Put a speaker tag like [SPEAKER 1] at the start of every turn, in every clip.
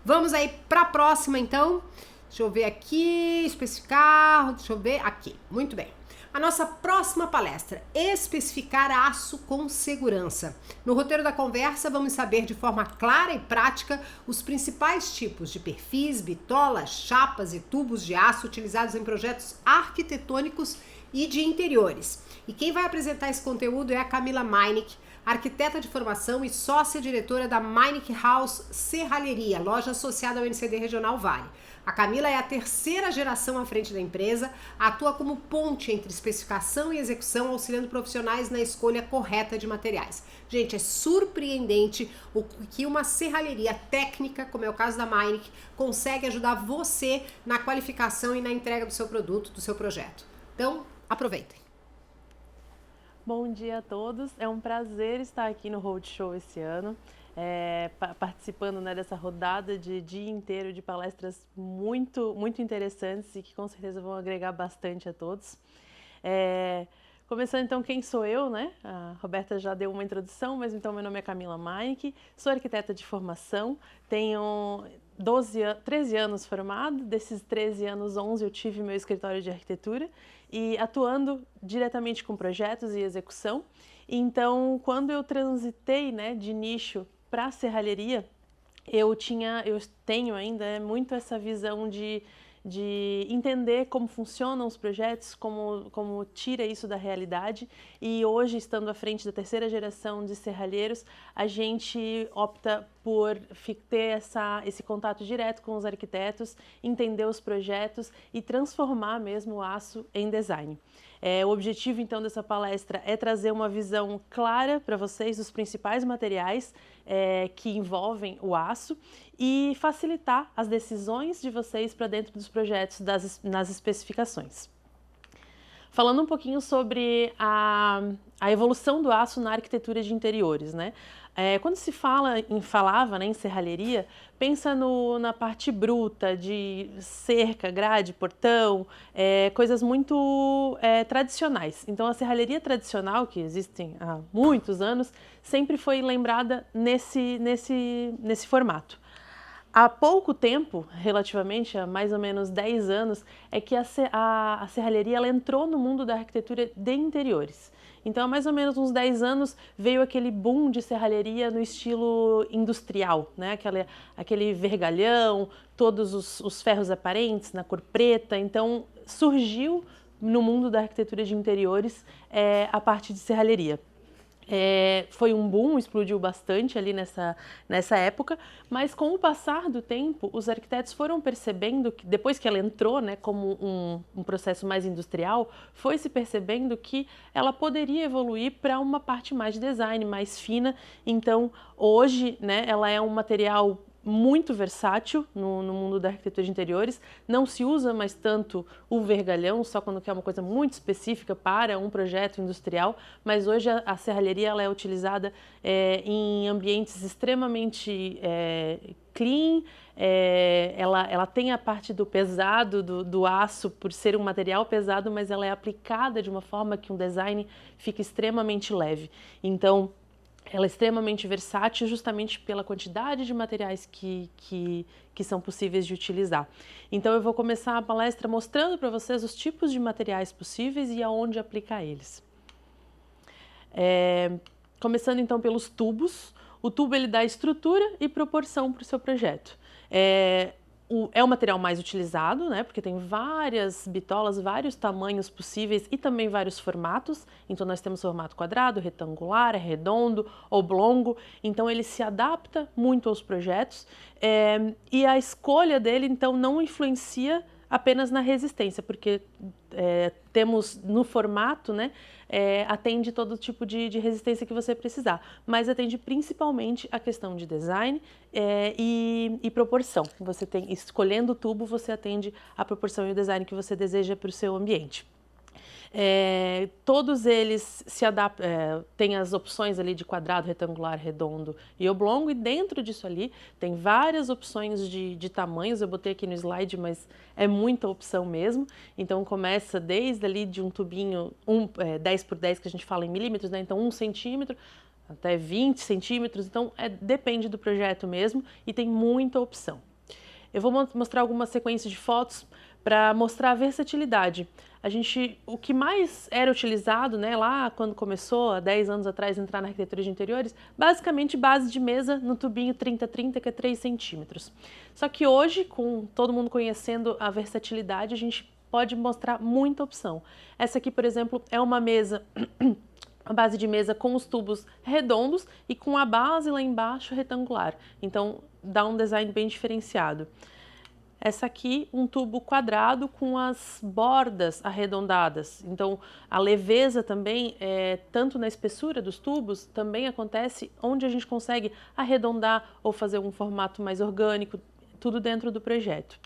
[SPEAKER 1] Vamos aí para a próxima, então. Deixa eu ver aqui, especificar, deixa eu ver aqui. Muito bem. A nossa próxima palestra, especificar aço com segurança. No roteiro da conversa, vamos saber de forma clara e prática os principais tipos de perfis, bitolas, chapas e tubos de aço utilizados em projetos arquitetônicos e de interiores. E quem vai apresentar esse conteúdo é a Camila Meinich, arquiteta de formação e sócia-diretora da Meinich House Serralheria, loja associada ao NCD Regional Vale. A Camila é a terceira geração à frente da empresa, atua como ponte entre especificação e execução, auxiliando profissionais na escolha correta de materiais. Gente, é surpreendente o que uma serralheria técnica, como é o caso da Meinich, consegue ajudar você na qualificação e na entrega do seu produto, do seu projeto. Então, aproveitem.
[SPEAKER 2] Bom dia a todos, é um prazer estar aqui no Roadshow esse ano, participando, né, dessa rodada de dia inteiro de palestras muito interessantes e que com certeza vão agregar bastante a todos. Começando então, quem sou eu, né? A Roberta já deu uma introdução, mas então meu nome é Camila Meinich, sou arquiteta de formação, tenho 13 anos formado, desses 13 anos, 11 eu tive meu escritório de arquitetura e atuando diretamente com projetos e execução. Então, quando eu transitei, né, de nicho para a serralheria, eu tenho ainda muito essa visão de entender como funcionam os projetos, como tira isso da realidade. E hoje, estando à frente da terceira geração de serralheiros, a gente opta por ter esse contato direto com os arquitetos, entender os projetos e transformar mesmo o aço em design. O objetivo, então, dessa palestra é trazer uma visão clara para vocês dos principais materiais que envolvem o aço e facilitar as decisões de vocês para dentro dos projetos, nas especificações. Falando um pouquinho sobre a evolução do aço na arquitetura de interiores, né? Quando se falava, né, em serralheria, pensa na parte bruta de cerca, grade, portão, coisas muito tradicionais. Então a serralheria tradicional, que existe há muitos anos, sempre foi lembrada nesse formato. Há pouco tempo, relativamente, há mais ou menos 10 anos, é que a serralheria ela entrou no mundo da arquitetura de interiores. Então, há mais ou menos uns 10 anos, veio aquele boom de serralheria no estilo industrial, né? Aquele vergalhão, todos os ferros aparentes na cor preta. Então, surgiu no mundo da arquitetura de interiores a parte de serralheria. Foi um boom, explodiu bastante ali nessa época, mas com o passar do tempo, os arquitetos foram percebendo que, depois que ela entrou, né, como um processo mais industrial, foi se percebendo que ela poderia evoluir para uma parte mais de design, mais fina. Então, hoje, né, ela é um material muito versátil no mundo da arquitetura de interiores. Não se usa mais tanto o vergalhão, só quando quer uma coisa muito específica para um projeto industrial, mas hoje a serralheria ela é utilizada em ambientes extremamente clean. Ela tem a parte do pesado, do aço, por ser um material pesado, mas ela é aplicada de uma forma que um design fica extremamente leve. Então, ela é extremamente versátil justamente pela quantidade de materiais que são possíveis de utilizar. Então eu vou começar a palestra mostrando para vocês os tipos de materiais possíveis e aonde aplicar eles. Começando então pelos tubos. O tubo ele dá estrutura e proporção para o seu projeto. É o material mais utilizado, né? Porque tem várias bitolas, vários tamanhos possíveis e também vários formatos. Então nós temos formato quadrado, retangular, redondo, oblongo. Então ele se adapta muito aos projetos e a escolha dele então não influencia apenas na resistência, porque temos no formato, né, atende todo tipo de resistência que você precisar, mas atende principalmente a questão de design e proporção. Você tem, escolhendo o tubo, você atende a proporção e o design que você deseja para o seu ambiente. Todos eles se adaptam, tem as opções ali de quadrado, retangular, redondo e oblongo, e dentro disso ali tem várias opções de tamanhos. Eu botei aqui no slide, mas é muita opção mesmo. Então começa desde ali de um tubinho 10 por 10, que a gente fala em milímetros, né? Então 1 centímetro até 20 centímetros, então depende do projeto mesmo e tem muita opção. Eu vou mostrar alguma sequência de fotos para mostrar a versatilidade. O que mais era utilizado, né, lá quando começou, há 10 anos atrás, entrar na arquitetura de interiores, basicamente base de mesa no tubinho 30-30, que é 3 centímetros. Só que hoje, com todo mundo conhecendo a versatilidade, a gente pode mostrar muita opção. Essa aqui, por exemplo, é uma mesa, a base de mesa com os tubos redondos e com a base lá embaixo retangular. Então, dá um design bem diferenciado. Essa aqui, um tubo quadrado com as bordas arredondadas. Então, a leveza também, tanto na espessura dos tubos, também acontece onde a gente consegue arredondar ou fazer um formato mais orgânico, tudo dentro do projeto.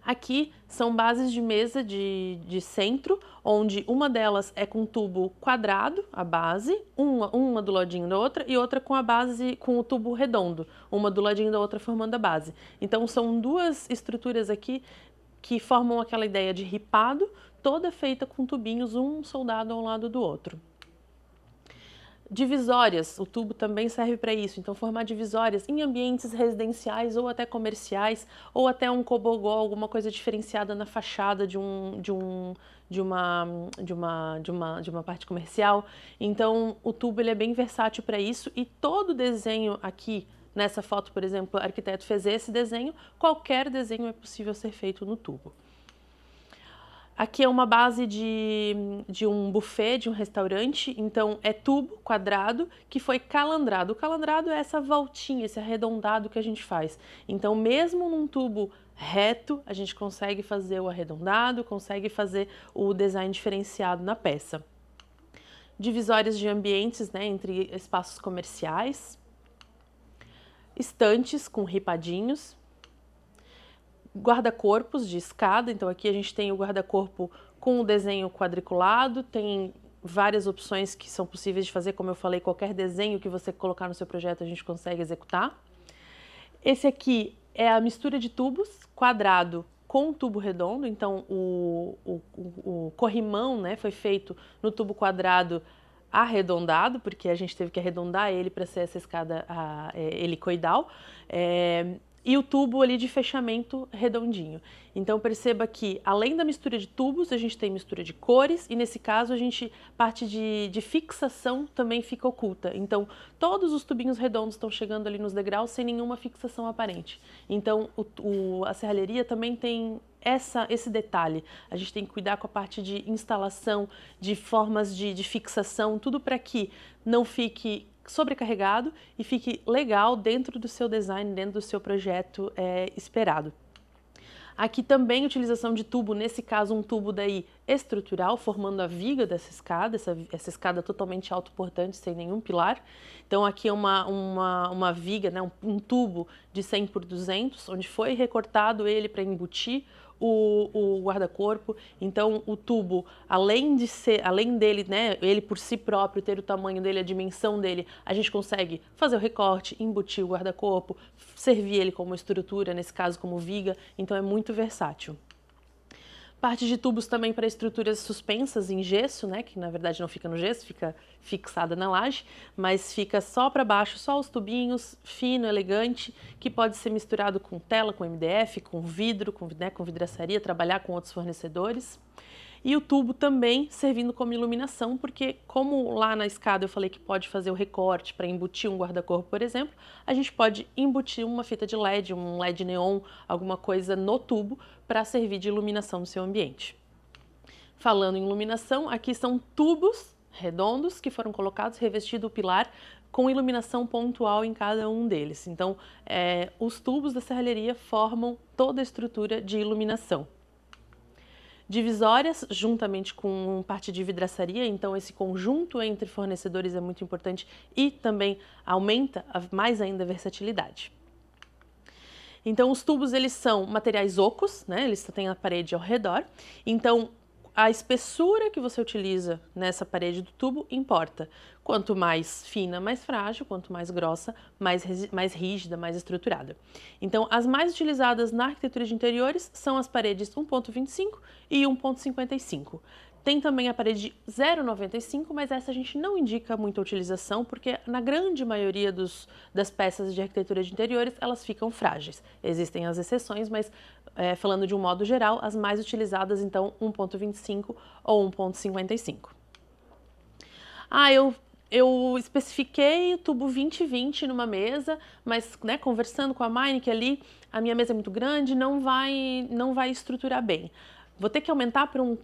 [SPEAKER 2] Aqui são bases de mesa de centro, onde uma delas é com tubo quadrado, a base, uma do ladinho da outra, e outra com a base com o tubo redondo, uma do ladinho da outra formando a base. Então são duas estruturas aqui que formam aquela ideia de ripado, toda feita com tubinhos, um soldado ao lado do outro. Divisórias, o tubo também serve para isso, então formar divisórias em ambientes residenciais ou até comerciais, ou até um cobogó, alguma coisa diferenciada na fachada de uma parte comercial. Então o tubo ele é bem versátil para isso, e todo desenho aqui, nessa foto, por exemplo, o arquiteto fez esse desenho, qualquer desenho é possível ser feito no tubo. Aqui é uma base de um buffet, de um restaurante, então é tubo quadrado que foi calandrado. O calandrado é essa voltinha, esse arredondado que a gente faz. Então, mesmo num tubo reto, a gente consegue fazer o arredondado, consegue fazer o design diferenciado na peça. Divisórias de ambientes, né, entre espaços comerciais. Estantes com ripadinhos. Guarda-corpos de escada, então aqui a gente tem o guarda-corpo com o desenho quadriculado, tem várias opções que são possíveis de fazer, como eu falei, qualquer desenho que você colocar no seu projeto a gente consegue executar. Esse aqui é a mistura de tubos, quadrado com tubo redondo, então o corrimão, né, foi feito no tubo quadrado arredondado, porque a gente teve que arredondar ele para ser essa escada helicoidal. E o tubo ali de fechamento redondinho. Então perceba que além da mistura de tubos, a gente tem mistura de cores, e nesse caso parte de fixação também fica oculta. Então todos os tubinhos redondos estão chegando ali nos degraus sem nenhuma fixação aparente. Então a serralheria também tem esse detalhe. A gente tem que cuidar com a parte de instalação, de formas de fixação, tudo para que não fique sobrecarregado e fique legal dentro do seu design, dentro do seu projeto esperado. Aqui também utilização de tubo, nesse caso um tubo daí estrutural, formando a viga dessa escada, essa escada totalmente autoportante, sem nenhum pilar. Então aqui é uma viga, né, um tubo de 100 por 200, onde foi recortado ele para embutir o guarda-corpo. Então o tubo, além dele, né, ele por si próprio ter o tamanho dele, a dimensão dele, a gente consegue fazer o recorte, embutir o guarda-corpo, servir ele como estrutura, nesse caso como viga, então é muito versátil. Parte de tubos também para estruturas suspensas em gesso, né, que na verdade não fica no gesso, fica fixada na laje, mas fica só para baixo, só os tubinhos, fino, elegante, que pode ser misturado com tela, com MDF, com vidro, com vidraçaria, trabalhar com outros fornecedores. E o tubo também servindo como iluminação, porque como lá na escada eu falei que pode fazer o recorte para embutir um guarda-corpo, por exemplo, a gente pode embutir uma fita de LED, um LED neon, alguma coisa no tubo para servir de iluminação no seu ambiente. Falando em iluminação, aqui são tubos redondos que foram colocados, revestido o pilar com iluminação pontual em cada um deles. Então, os tubos da serralheria formam toda a estrutura de iluminação. Divisórias, juntamente com parte de vidraçaria, então esse conjunto entre fornecedores é muito importante e também aumenta mais ainda a versatilidade. Então os tubos eles são materiais ocos, né? Eles têm a parede ao redor, então a espessura que você utiliza nessa parede do tubo importa. Quanto mais fina, mais frágil, quanto mais grossa, mais rígida, mais estruturada. Então, as mais utilizadas na arquitetura de interiores são as paredes 1.25 e 1.55. Tem também a parede 0,95, mas essa a gente não indica muita utilização, porque na grande maioria das peças de arquitetura de interiores, elas ficam frágeis. Existem as exceções, mas falando de um modo geral, as mais utilizadas, então, 1,25 ou 1,55. Eu especifiquei o tubo 20-20 numa mesa, mas né, conversando com a Meineke ali, a minha mesa é muito grande, não vai estruturar bem. Vou ter que aumentar para um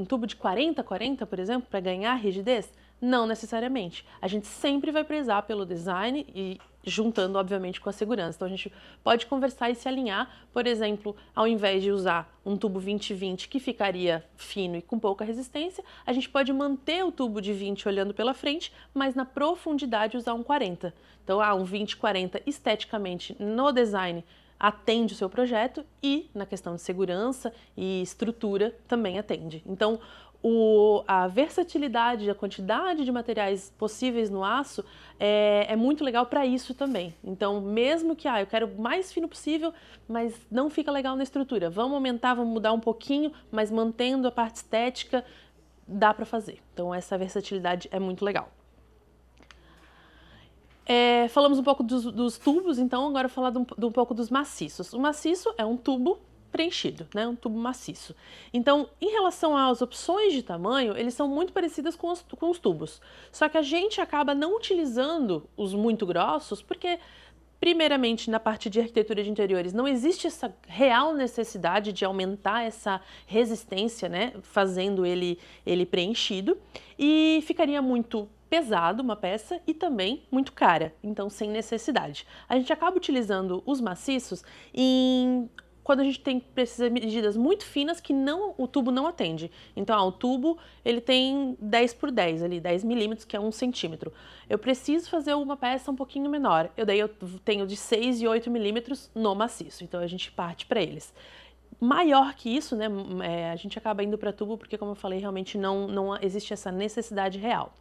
[SPEAKER 2] tubo de 40-40, por exemplo, para ganhar rigidez? Não necessariamente. A gente sempre vai prezar pelo design e juntando, obviamente, com a segurança. Então, a gente pode conversar e se alinhar. Por exemplo, ao invés de usar um tubo 20-20 que ficaria fino e com pouca resistência, a gente pode manter o tubo de 20 olhando pela frente, mas na profundidade usar um 40. Então, um 20-40 esteticamente no design atende o seu projeto e na questão de segurança e estrutura também atende. Então, a versatilidade, a quantidade de materiais possíveis no aço é muito legal para isso também. Então, mesmo que eu quero o mais fino possível, mas não fica legal na estrutura, vamos aumentar, vamos mudar um pouquinho, mas mantendo a parte estética, dá para fazer. Então, essa versatilidade é muito legal. Falamos um pouco dos tubos, então agora falar um pouco dos maciços. O maciço é um tubo preenchido, né? Um tubo maciço. Então, em relação às opções de tamanho, eles são muito parecidas com os tubos. Só que a gente acaba não utilizando os muito grossos, porque, primeiramente, na parte de arquitetura de interiores, não existe essa real necessidade de aumentar essa resistência, né? Fazendo ele preenchido, e ficaria muito pesado uma peça e também muito cara, então sem necessidade. A gente acaba utilizando os maciços quando a gente precisa de medidas muito finas que o tubo não atende. Então, o tubo ele tem 10 por 10 ali, 10 milímetros, que é 1 centímetro. Eu preciso fazer uma peça um pouquinho menor. Daí eu tenho de 6 e 8 milímetros no maciço, então a gente parte para eles. Maior que isso, né, a gente acaba indo para tubo porque, como eu falei, realmente não existe essa necessidade real.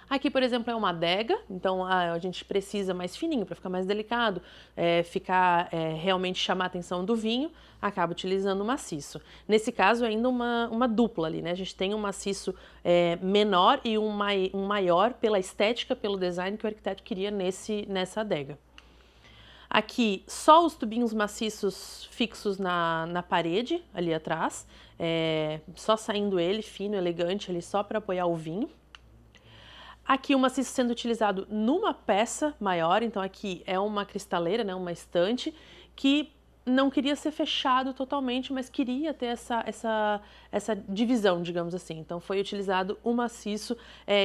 [SPEAKER 2] Aqui, por exemplo, é uma adega, então a gente precisa mais fininho para ficar mais delicado, realmente chamar a atenção do vinho, acaba utilizando o maciço. Nesse caso, ainda uma dupla ali, né? A gente tem um maciço menor e um maior pela estética, pelo design que o arquiteto queria nessa adega. Aqui, só os tubinhos maciços fixos na parede, ali atrás, só saindo ele, fino, elegante, ali só para apoiar o vinho. Aqui o maciço sendo utilizado numa peça maior, então aqui é uma cristaleira, né, uma estante, que não queria ser fechado totalmente, mas queria ter essa divisão, digamos assim. Então foi utilizado um maciço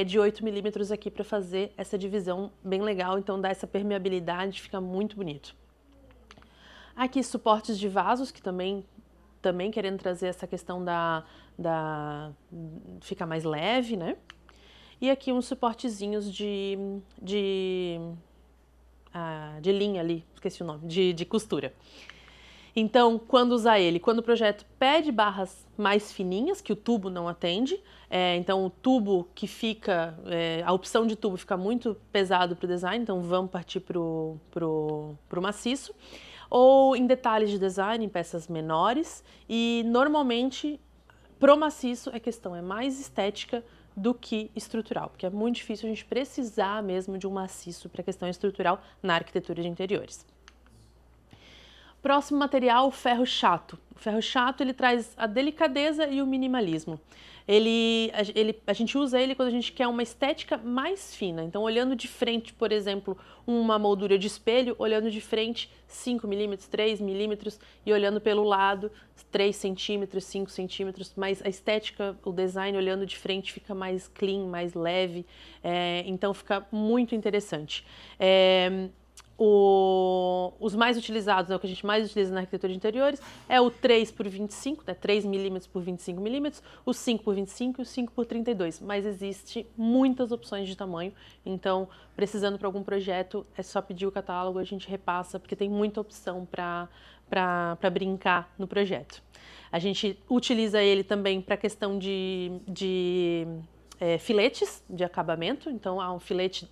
[SPEAKER 2] de 8 milímetros aqui para fazer essa divisão bem legal, então dá essa permeabilidade, fica muito bonito. Aqui suportes de vasos, que também querendo trazer essa questão ficar mais leve, né? E aqui uns suportezinhos de linha ali, esqueci o nome, de costura. Então, quando usar ele? Quando o projeto pede barras mais fininhas, que o tubo não atende, então o tubo que fica, a opção de tubo fica muito pesado para o design, então vamos partir pro maciço. Ou em detalhes de design, em peças menores, e normalmente pro maciço a questão é mais estética do que estrutural, porque é muito difícil a gente precisar mesmo de um maciço para questão estrutural na arquitetura de interiores. Próximo material, o ferro chato. O ferro chato ele traz a delicadeza e o minimalismo. A gente usa ele quando a gente quer uma estética mais fina. Então, olhando de frente, por exemplo, uma moldura de espelho, olhando de frente 5 milímetros, 3 milímetros e olhando pelo lado 3 centímetros, 5 centímetros. Mas a estética, o design olhando de frente fica mais clean, mais leve. Então, fica muito interessante. Os mais utilizados, o que a gente mais utiliza na arquitetura de interiores, é o 3 por 25, né, 3 milímetros por 25 milímetros, o 5 por 25 e o 5 por 32, mas existe muitas opções de tamanho, então precisando para algum projeto é só pedir o catálogo, a gente repassa, porque tem muita opção para brincar no projeto. A gente utiliza ele também para a questão de filetes de acabamento, então há um filete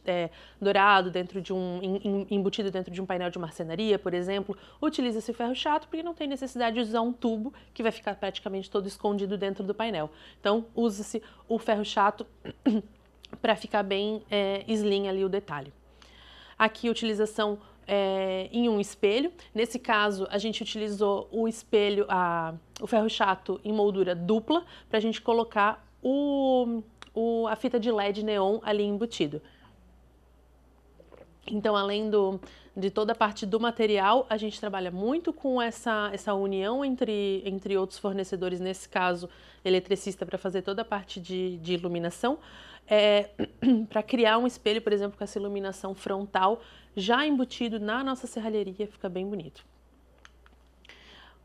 [SPEAKER 2] dourado dentro de embutido dentro de um painel de marcenaria, por exemplo, utiliza-se o ferro chato porque não tem necessidade de usar um tubo que vai ficar praticamente todo escondido dentro do painel. Então usa-se o ferro chato para ficar bem slim ali o detalhe. Aqui a utilização em um espelho. Nesse caso, a gente utilizou o espelho, o ferro chato em moldura dupla, para a gente colocar a fita de LED neon ali embutido. Então, além de toda a parte do material, a gente trabalha muito com essa união entre outros fornecedores, nesse caso, eletricista, para fazer toda a parte de iluminação, para criar um espelho, por exemplo, com essa iluminação frontal já embutido na nossa serralheria, fica bem bonito.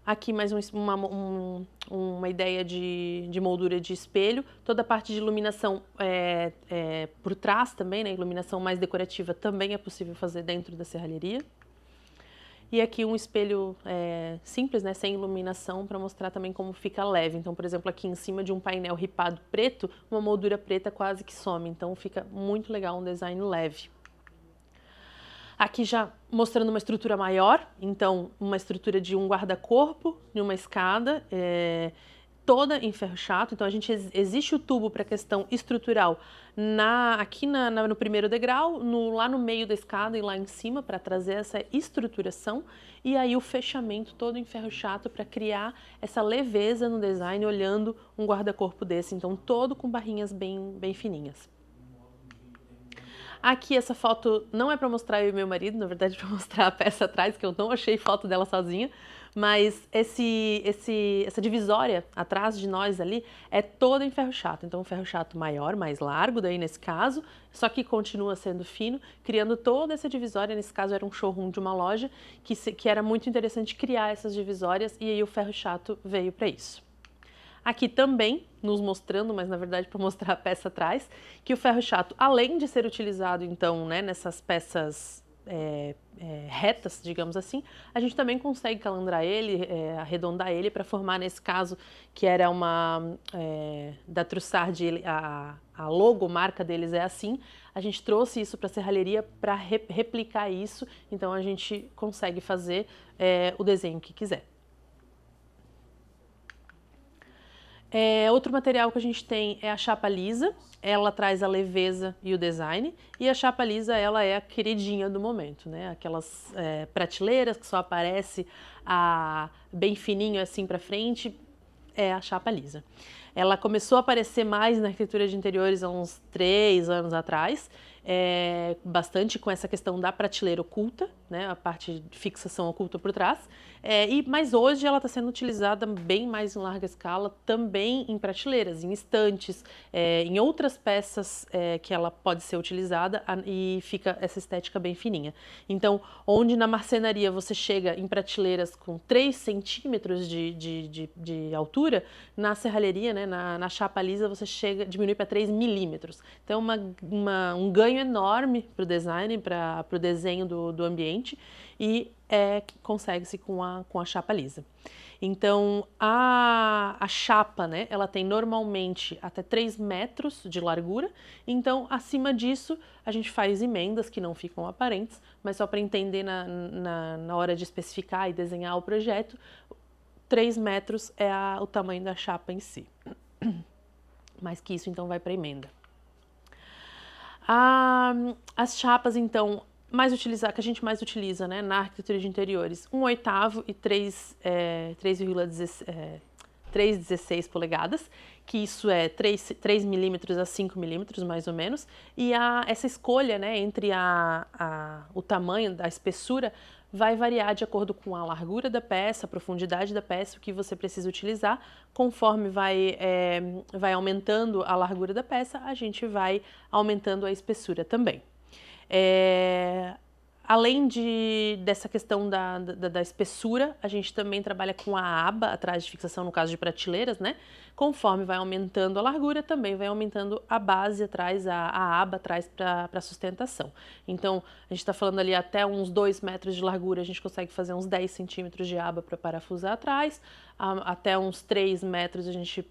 [SPEAKER 2] Aqui mais uma ideia de moldura de espelho, toda a parte de iluminação por trás também, né? Iluminação mais decorativa também é possível fazer dentro da serralheria. E aqui um espelho simples, né, sem iluminação, para mostrar também como fica leve. Então, por exemplo, aqui em cima de um painel ripado preto, uma moldura preta quase que some. Então, fica muito legal, um design leve. Aqui já mostrando uma estrutura maior, então uma estrutura de um guarda-corpo, de uma escada, toda em ferro chato. Então existe o tubo para a questão estrutural aqui no primeiro degrau, lá no meio da escada e lá em cima para trazer essa estruturação, e aí o fechamento todo em ferro chato para criar essa leveza no design olhando um guarda-corpo desse, então todo com barrinhas bem fininhas. Aqui essa foto não é para mostrar eu e meu marido, na verdade é para mostrar a peça atrás, que eu não achei foto dela sozinha, mas essa divisória atrás de nós ali é toda em ferro chato, então um ferro chato maior, mais largo daí nesse caso, só que continua sendo fino, criando toda essa divisória. Nesse caso era um showroom de uma loja que era muito interessante criar essas divisórias, e aí o ferro chato veio para isso. Aqui também, nos mostrando, mas na verdade para mostrar a peça atrás, que o ferro chato, além de ser utilizado então, né, nessas peças retas, digamos assim, a gente também consegue calandrar ele, arredondar ele para formar, nesse caso, que era da Trussard, a logomarca deles é assim, a gente trouxe isso para a serralheria para replicar isso, então a gente consegue fazer o desenho que quiser. Outro material que a gente tem é a chapa lisa, ela traz a leveza e o design, e a chapa lisa ela é a queridinha do momento, né? Aquelas prateleiras que só aparece bem fininho assim para frente, é a chapa lisa. Ela começou a aparecer mais na arquitetura de interiores há uns 3 anos atrás, bastante com essa questão da prateleira oculta, né, a parte de fixação oculta por trás, mas hoje ela está sendo utilizada bem mais em larga escala, também em prateleiras, em estantes, em outras peças que ela pode ser utilizada, e fica essa estética bem fininha. Então, onde na marcenaria você chega em prateleiras com 3 centímetros de altura, na serralheria, né, na chapa lisa, você diminui para 3 milímetros. Então, um ganho enorme para o design, para o desenho do ambiente, e consegue-se com a chapa lisa. Então, a chapa, né, ela tem normalmente até 3 metros de largura, então acima disso a gente faz emendas que não ficam aparentes, mas só para entender na hora de especificar e desenhar o projeto, 3 metros é o tamanho da chapa em si. Mais que isso, então, vai para emenda. As chapas, então, que a gente mais utiliza, né, na arquitetura de interiores, 1/8 e 3,16 polegadas, que isso é 3 milímetros a 5 milímetros, mais ou menos, e essa escolha, né, entre o tamanho, da espessura, vai variar de acordo com a largura da peça, a profundidade da peça, o que você precisa utilizar. Conforme vai aumentando a largura da peça, a gente vai aumentando a espessura também. além dessa questão da espessura, a gente também trabalha com a aba atrás de fixação, no caso de prateleiras, né? Conforme vai aumentando a largura, também vai aumentando a base atrás, a aba atrás para sustentação. Então, a gente está falando ali até uns 2 metros de largura, a gente consegue fazer uns 10 centímetros de aba para parafusar atrás. Até uns 3 metros,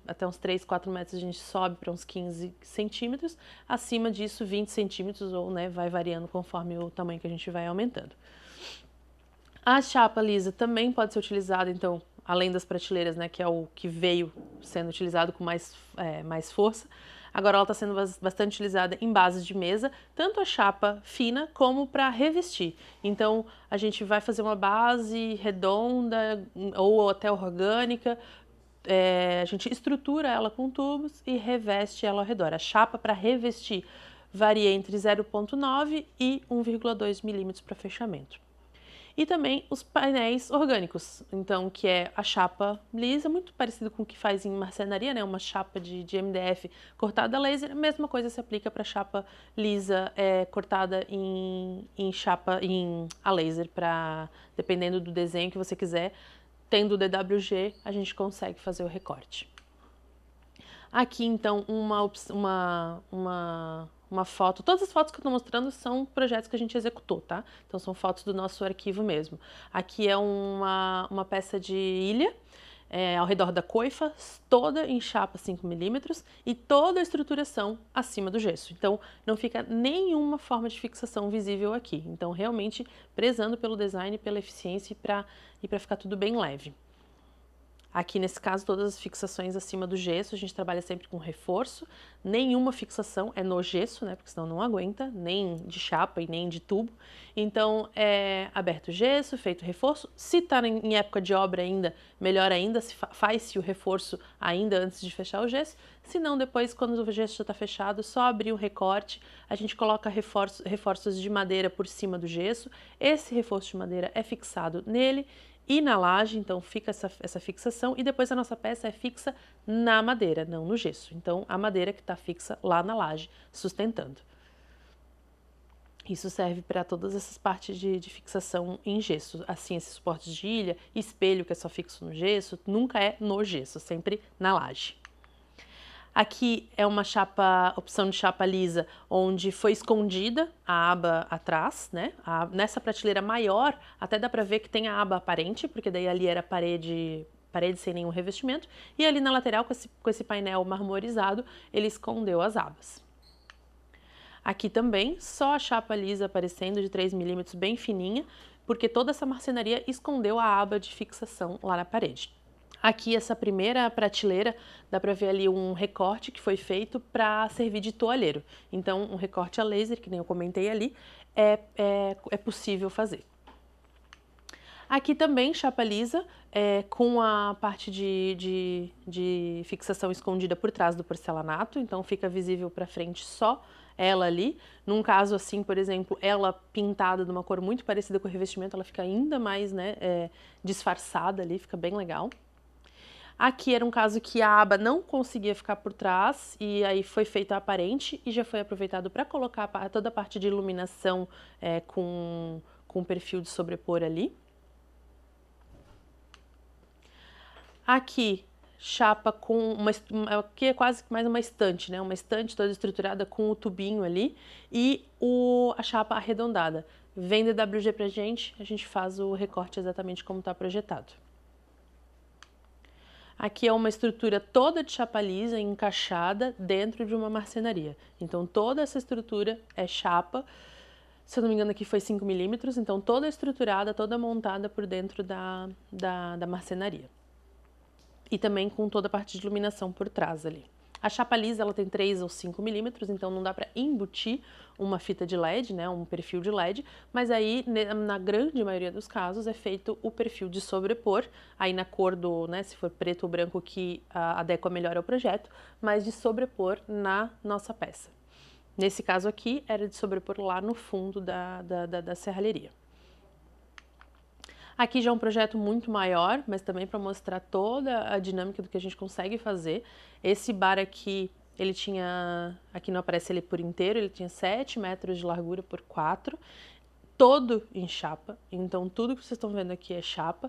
[SPEAKER 2] até uns 3, 4 metros a gente sobe para uns 15 centímetros. Acima disso, 20 centímetros, ou né, vai variando conforme o tamanho que a gente vai aumentando. A chapa lisa também pode ser utilizada, então, além das prateleiras, né, que é o que veio sendo utilizado com mais força, agora ela está sendo bastante utilizada em bases de mesa, tanto a chapa fina como para revestir. Então, a gente vai fazer uma base redonda ou até orgânica, a gente estrutura ela com tubos e reveste ela ao redor. A chapa para revestir varia entre 0,9 e 1,2 milímetros para fechamento. E também os painéis orgânicos, então, que é a chapa lisa, muito parecido com o que faz em marcenaria, né? Uma chapa de MDF cortada a laser. A mesma coisa se aplica para chapa lisa cortada a laser, dependendo do desenho que você quiser. Tendo o DWG, a gente consegue fazer o recorte. Aqui, então, uma foto. Todas as fotos que eu estou mostrando são projetos que a gente executou, tá? Então, são fotos do nosso arquivo mesmo. Aqui é uma peça de ilha ao redor da coifa, toda em chapa 5mm e toda a estruturação acima do gesso. Então, não fica nenhuma forma de fixação visível aqui. Então, realmente, prezando pelo design, pela eficiência e para ficar tudo bem leve. Aqui, nesse caso, todas as fixações acima do gesso, a gente trabalha sempre com reforço. Nenhuma fixação é no gesso, né? Porque senão não aguenta, nem de chapa e nem de tubo. Então, é aberto o gesso, feito o reforço. Se está em época de obra ainda, melhor ainda, faz-se o reforço ainda antes de fechar o gesso. Se não, depois, quando o gesso já está fechado, só abrir o recorte, a gente coloca reforços de madeira por cima do gesso. Esse reforço de madeira é fixado nele e na laje, então fica essa fixação, e depois a nossa peça é fixa na madeira, não no gesso. Então, a madeira que está fixa lá na laje, sustentando. Isso serve para todas essas partes de fixação em gesso, assim, esses suportes de ilha, espelho que é só fixo no gesso, nunca é no gesso, sempre na laje. Aqui é uma opção de chapa lisa, onde foi escondida a aba atrás, né? Nessa prateleira maior, até dá para ver que tem a aba aparente, porque daí ali era parede sem nenhum revestimento, e ali na lateral, com esse painel marmorizado, ele escondeu as abas. Aqui também, só a chapa lisa aparecendo de 3mm bem fininha, porque toda essa marcenaria escondeu a aba de fixação lá na parede. Aqui, essa primeira prateleira, dá para ver ali um recorte que foi feito para servir de toalheiro. Então, um recorte a laser, que nem eu comentei ali, é possível fazer. Aqui também, chapa lisa, com a parte de fixação escondida por trás do porcelanato, então fica visível para frente só ela ali. Num caso assim, por exemplo, ela pintada de uma cor muito parecida com o revestimento, ela fica ainda mais disfarçada ali, fica bem legal. Aqui era um caso que a aba não conseguia ficar por trás e aí foi feito a aparente e já foi aproveitado para colocar toda a parte de iluminação com perfil de sobrepor ali. Aqui, chapa com aqui é quase mais uma estante, né? Uma estante toda estruturada com o tubinho ali e a chapa arredondada. Vem DWG pra gente, a gente faz o recorte exatamente como está projetado. Aqui é uma estrutura toda de chapa lisa encaixada dentro de uma marcenaria. Então, toda essa estrutura é chapa, se eu não me engano aqui foi 5mm, então toda estruturada, toda montada por dentro da marcenaria. E também com toda a parte de iluminação por trás ali. A chapa lisa ela tem 3 ou 5mm, então não dá para embutir uma fita de LED, né, um perfil de LED, mas aí na grande maioria dos casos é feito o perfil de sobrepor, aí na cor se for preto ou branco que adequa melhor ao projeto, mas de sobrepor na nossa peça. Nesse caso aqui era de sobrepor lá no fundo da serralheria. Aqui já é um projeto muito maior, mas também para mostrar toda a dinâmica do que a gente consegue fazer. Esse bar aqui, ele tinha, aqui não aparece ele por inteiro, ele tinha 7 metros de largura por 4. todo em chapa, então tudo que vocês estão vendo aqui é chapa,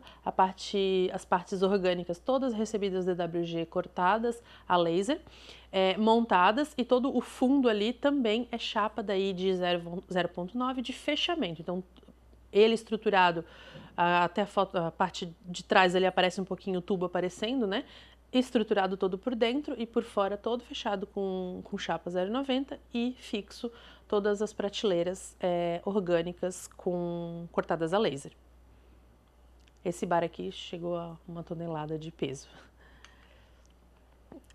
[SPEAKER 2] as partes orgânicas todas recebidas DWG cortadas a laser, montadas, e todo o fundo ali também é chapa daí de 0,9 de fechamento, então ele estruturado, até a parte de trás ali aparece um pouquinho o tubo aparecendo, né? Estruturado todo por dentro e por fora todo fechado com chapa 0,90 e fixo todas as prateleiras orgânicas cortadas a laser. Esse bar aqui chegou a 1 tonelada de peso.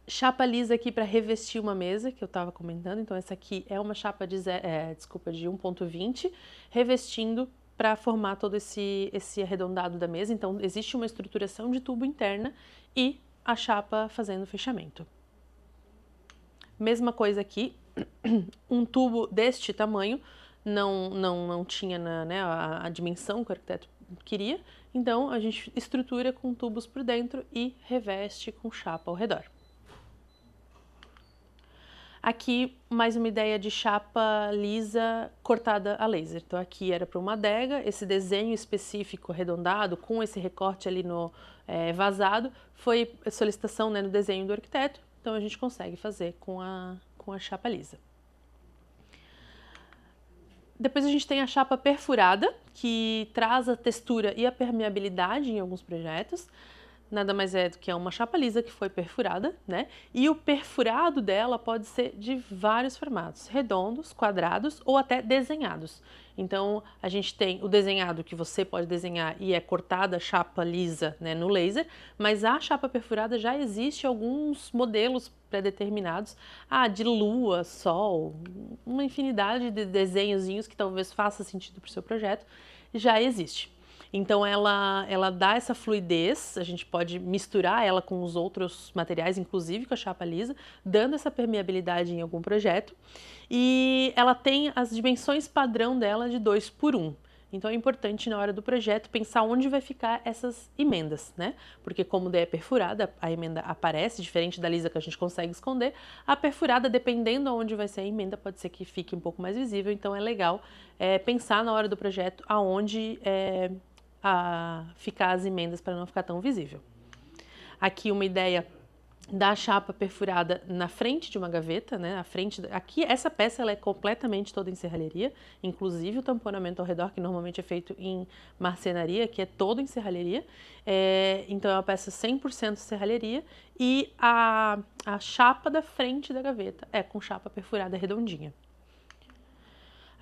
[SPEAKER 2] Chapa lisa aqui para revestir uma mesa, que eu estava comentando. Então essa aqui é uma chapa de 1,20, revestindo para formar todo esse arredondado da mesa. Então existe uma estruturação de tubo interna e a chapa fazendo o fechamento. Mesma coisa aqui, um tubo deste tamanho não tinha a dimensão que o arquiteto queria, então a gente estrutura com tubos por dentro e reveste com chapa ao redor. Aqui mais uma ideia de chapa lisa cortada a laser. Então aqui era para uma adega, esse desenho específico arredondado com esse recorte ali no vazado foi solicitação no desenho do arquiteto, então a gente consegue fazer com a chapa lisa. Depois a gente tem a chapa perfurada, que traz a textura e a permeabilidade em alguns projetos. Nada mais é do que uma chapa lisa que foi perfurada, né? E o perfurado dela pode ser de vários formatos, redondos, quadrados ou até desenhados. Então, a gente tem o desenhado que você pode desenhar e é cortada a chapa lisa, né, no laser, mas a chapa perfurada já existe alguns modelos pré-determinados, de lua, sol, uma infinidade de desenhozinhos que talvez faça sentido para o seu projeto, já existe. Então ela dá essa fluidez, a gente pode misturar ela com os outros materiais, inclusive com a chapa lisa, dando essa permeabilidade em algum projeto. E ela tem as dimensões padrão dela de 2:1. Então é importante na hora do projeto pensar onde vai ficar essas emendas, né? Porque como daí é perfurada, a emenda aparece, diferente da lisa que a gente consegue esconder. A perfurada, dependendo aonde vai ser a emenda, pode ser que fique um pouco mais visível. Então é legal pensar na hora do projeto aonde ficar as emendas para não ficar tão visível. Aqui uma ideia da chapa perfurada na frente de uma gaveta, né? Aqui essa peça ela é completamente toda em serralheria, inclusive o tamponamento ao redor, que normalmente é feito em marcenaria, que é todo em serralheria. Então é uma peça 100% serralheria e a chapa da frente da gaveta é com chapa perfurada redondinha.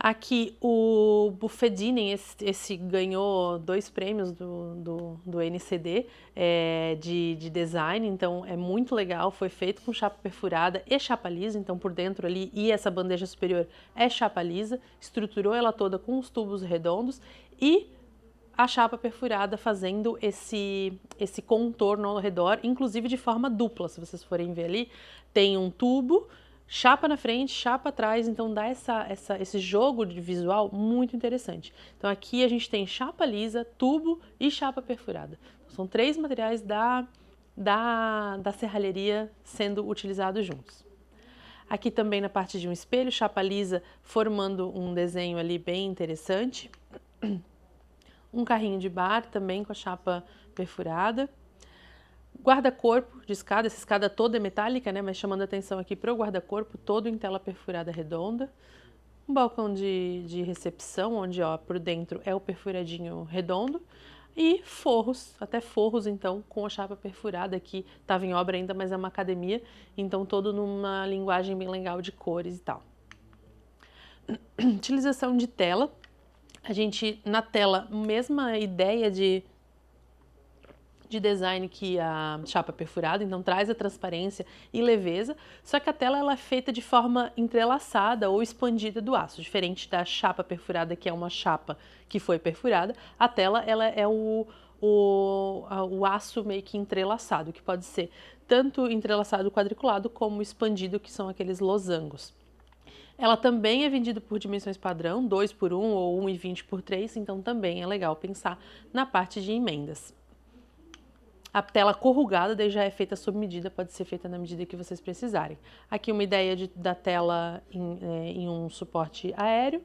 [SPEAKER 2] Aqui o Buffedinen, esse ganhou 2 prêmios do NCD de design, então é muito legal, foi feito com chapa perfurada e chapa lisa, então por dentro ali, e essa bandeja superior é chapa lisa, estruturou ela toda com os tubos redondos e a chapa perfurada fazendo esse contorno ao redor, inclusive de forma dupla, se vocês forem ver ali, tem um tubo, chapa na frente, chapa atrás, então dá esse jogo de visual muito interessante. Então aqui a gente tem chapa lisa, tubo e chapa perfurada. São 3 materiais da serralheria sendo utilizados juntos. Aqui também na parte de um espelho, chapa lisa formando um desenho ali bem interessante. Um carrinho de bar também com a chapa perfurada. Guarda-corpo de escada, essa escada toda é metálica, né? Mas chamando a atenção aqui para o guarda-corpo, todo em tela perfurada redonda. Um balcão de recepção, onde por dentro é o perfuradinho redondo. E forros, até forros então, com a chapa perfurada aqui. Estava em obra ainda, mas é uma academia, então todo numa linguagem bem legal de cores e tal. Utilização de tela. A gente, na tela, mesma ideia de design que a chapa perfurada, então traz a transparência e leveza, só que a tela ela é feita de forma entrelaçada ou expandida do aço, diferente da chapa perfurada, que é uma chapa que foi perfurada, a tela ela é o aço meio que entrelaçado, que pode ser tanto entrelaçado quadriculado como expandido, que são aqueles losangos. Ela também é vendida por dimensões padrão, 2:1 ou 1,20x3, então também é legal pensar na parte de emendas. A tela corrugada daí já é feita sob medida, pode ser feita na medida que vocês precisarem. Aqui uma ideia da tela em um suporte aéreo,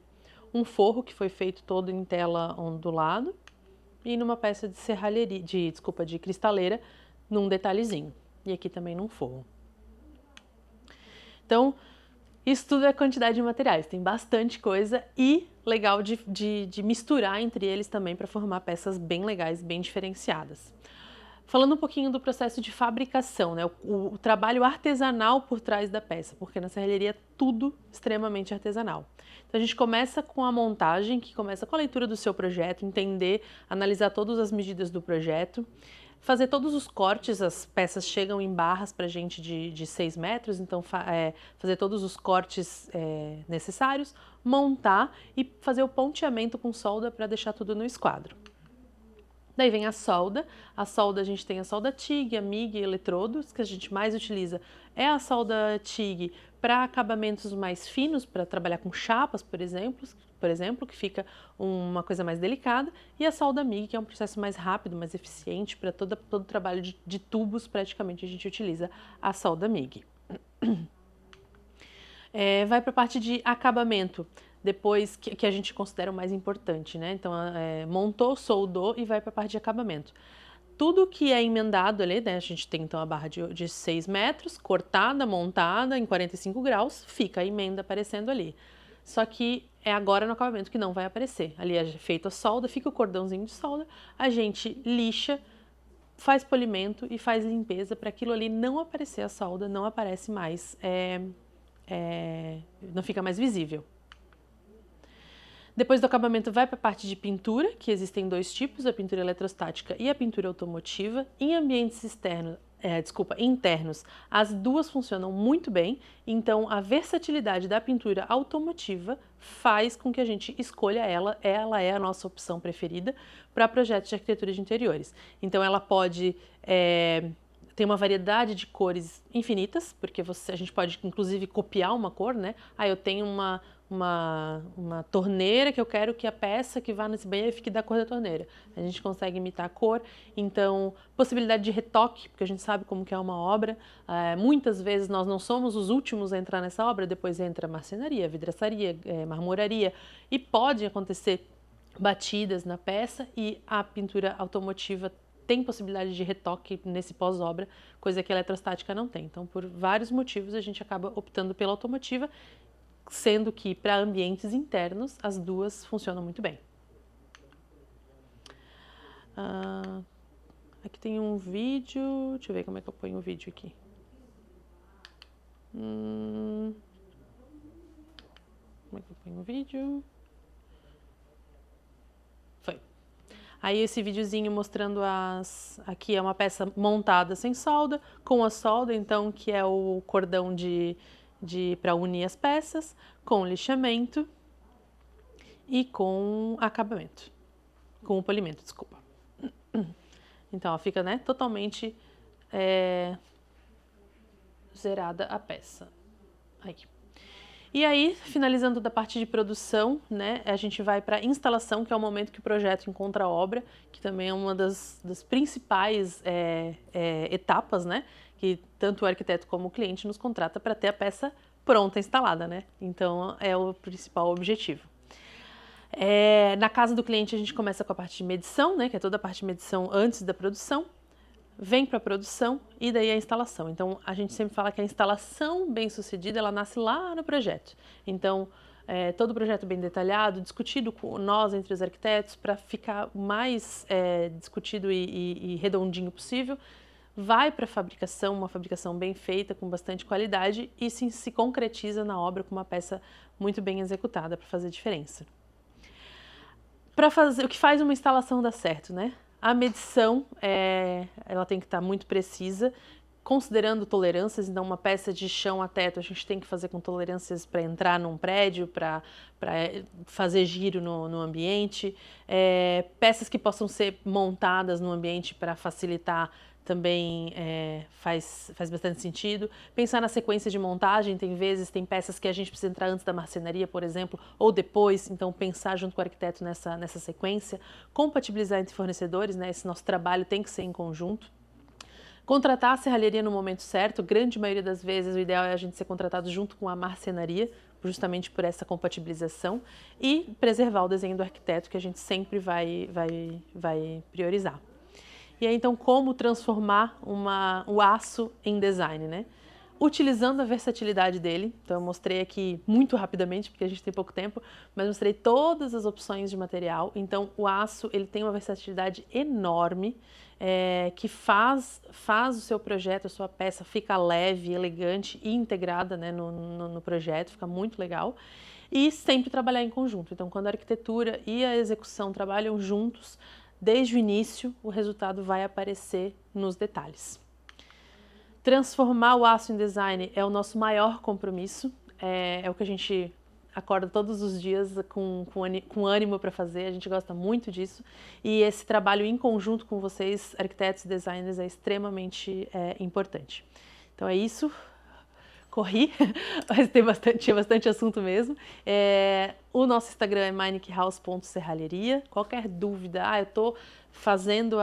[SPEAKER 2] um forro que foi feito todo em tela ondulado e numa peça de serralheria, de cristaleira, num detalhezinho. E aqui também num forro. Então, isso tudo é quantidade de materiais, tem bastante coisa e legal de misturar entre eles também para formar peças bem legais, bem diferenciadas. Falando um pouquinho do processo de fabricação, né? O trabalho artesanal por trás da peça, porque na serralheria é tudo extremamente artesanal. Então a gente começa com a montagem, que começa com a leitura do seu projeto, entender, analisar todas as medidas do projeto, fazer todos os cortes, as peças chegam em barras para a gente de 6 metros, então fazer todos os cortes necessários, montar e fazer o ponteamento com solda para deixar tudo no esquadro. Daí vem a solda a gente tem a solda TIG, a MIG e eletrodos, que a gente mais utiliza é a solda TIG para acabamentos mais finos, para trabalhar com chapas, por exemplo, que fica uma coisa mais delicada, e a solda MIG, que é um processo mais rápido, mais eficiente, para todo o trabalho de tubos, praticamente a gente utiliza a solda MIG. Vai para a parte de acabamento, depois que a gente considera o mais importante, né? Então, montou, soldou e vai para a parte de acabamento. Tudo que é emendado ali, né? A gente tem então a barra de 6 metros, cortada, montada em 45 graus, fica a emenda aparecendo ali. Só que é agora no acabamento que não vai aparecer. Ali é feita a solda, fica o cordãozinho de solda, a gente lixa, faz polimento e faz limpeza para aquilo ali não aparecer a solda, não aparece mais, não fica mais visível. Depois do acabamento vai para a parte de pintura, que existem 2 tipos, a pintura eletrostática e a pintura automotiva. Em ambientes internos, as duas funcionam muito bem, então a versatilidade da pintura automotiva faz com que a gente escolha ela é a nossa opção preferida para projetos de arquitetura de interiores. Então ela pode ter uma variedade de cores infinitas, porque a gente pode inclusive copiar uma cor, né? Eu tenho uma torneira que eu quero que a peça que vá nesse banheiro fique da cor da torneira. A gente consegue imitar a cor, então possibilidade de retoque, porque a gente sabe como que é uma obra. Muitas vezes nós não somos os últimos a entrar nessa obra, depois entra marcenaria, vidraçaria, marmoraria, e pode acontecer batidas na peça, e a pintura automotiva tem possibilidade de retoque nesse pós-obra, coisa que a eletrostática não tem. Então, por vários motivos, a gente acaba optando pela automotiva, sendo que para ambientes internos as duas funcionam muito bem. Aqui tem um vídeo, deixa eu ver como é que eu ponho o vídeo aqui. Como é que eu ponho o vídeo? Foi. Aí esse videozinho mostrando aqui é uma peça montada sem solda, com a solda, então, que é o cordão para unir as peças, com lixamento e com acabamento, com o polimento, desculpa. Então, ó, fica, né, totalmente zerada a peça. Aí. E aí, finalizando da parte de produção, né, a gente vai para instalação, que é o momento que o projeto encontra a obra, que também é uma das principais etapas, né, que tanto o arquiteto como o cliente nos contrata para ter a peça pronta, instalada, né? Então, é o principal objetivo. Na casa do cliente, a gente começa com a parte de medição, né, que é toda a parte de medição antes da produção, vem para a produção e daí a instalação. Então, a gente sempre fala que a instalação bem-sucedida, ela nasce lá no projeto. Então, todo o projeto bem detalhado, discutido com nós, entre os arquitetos, para ficar o mais discutido e redondinho possível, vai para a fabricação, uma fabricação bem feita, com bastante qualidade, e se concretiza na obra com uma peça muito bem executada para fazer diferença. O que faz uma instalação dar certo, né? A medição, ela tem que estar muito precisa, considerando tolerâncias. Então, uma peça de chão a teto, a gente tem que fazer com tolerâncias para entrar num prédio, para fazer giro no ambiente. Peças que possam ser montadas no ambiente para facilitar também faz bastante sentido. Pensar na sequência de montagem, tem peças que a gente precisa entrar antes da marcenaria, por exemplo, ou depois, então pensar junto com o arquiteto nessa sequência. Compatibilizar entre fornecedores, né? Esse nosso trabalho tem que ser em conjunto. Contratar a serralheria no momento certo, grande maioria das vezes o ideal é a gente ser contratado junto com a marcenaria, justamente por essa compatibilização, e preservar o desenho do arquiteto, que a gente sempre vai priorizar. E aí, então, como transformar o aço em design, né? Utilizando a versatilidade dele. Então, eu mostrei aqui muito rapidamente, porque a gente tem pouco tempo, mas mostrei todas as opções de material. Então, o aço, ele tem uma versatilidade enorme, que faz o seu projeto, a sua peça ficar leve, elegante e integrada, né, no projeto, fica muito legal. E sempre trabalhar em conjunto. Então, quando a arquitetura e a execução trabalham juntos, desde o início, o resultado vai aparecer nos detalhes. Transformar o aço em design é o nosso maior compromisso, é o que a gente acorda todos os dias com ânimo para fazer, a gente gosta muito disso, e esse trabalho em conjunto com vocês, arquitetos e designers, é extremamente importante. Então é isso. Corri, mas tinha bastante assunto mesmo. O nosso Instagram é meinikehouse.serralheria. Qualquer dúvida, eu estou fazendo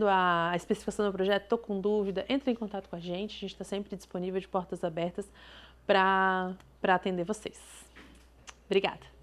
[SPEAKER 2] a especificação do projeto, estou com dúvida, entre em contato com a gente está sempre disponível, de portas abertas, para atender vocês. Obrigada!